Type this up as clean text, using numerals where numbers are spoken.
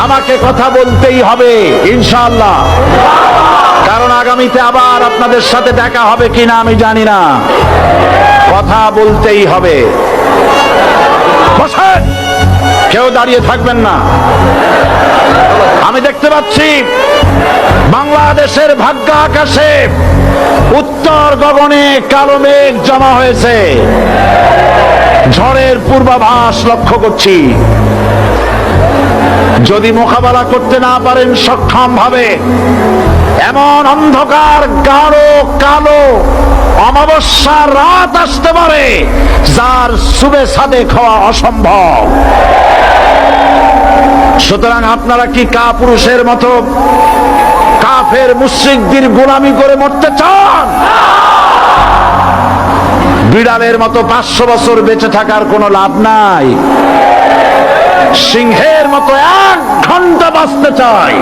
আমাকে কথা বলতেই হবে ইনশাআল্লাহ, কারণ আগামীতে আবার আপনাদের সাথে দেখা হবে কিনা আমি জানি না। কথা বলতেই হবে। বসেন, কেউ দাঁড়িয়ে থাকবেন না। আমি দেখতে পাচ্ছি বাংলাদেশের ভাগ্য আকাশে উত্তর গগনে কালো মেঘ জমা হয়েছে, ঝড়ের পূর্বাভাস লক্ষ্য করছি। যদি মোকাবেলা করতে না পারেন সক্ষম ভাবে, এমন অন্ধকার গাঢ় কালো অমাবস্যার রাত আসতে পারে যার সুবে সাদেক হওয়া অসম্ভব। সুতরাং আপনারা কি কাপুরুষের মতো কাফের মুশরিকদের গোলামি করে মরতে চান? বিড়ালের মতো 500 বছর বেঁচে থাকার কোনো লাভ নাই। সিংহের মতো 1 ঘন্টা বাঁচতে চাই।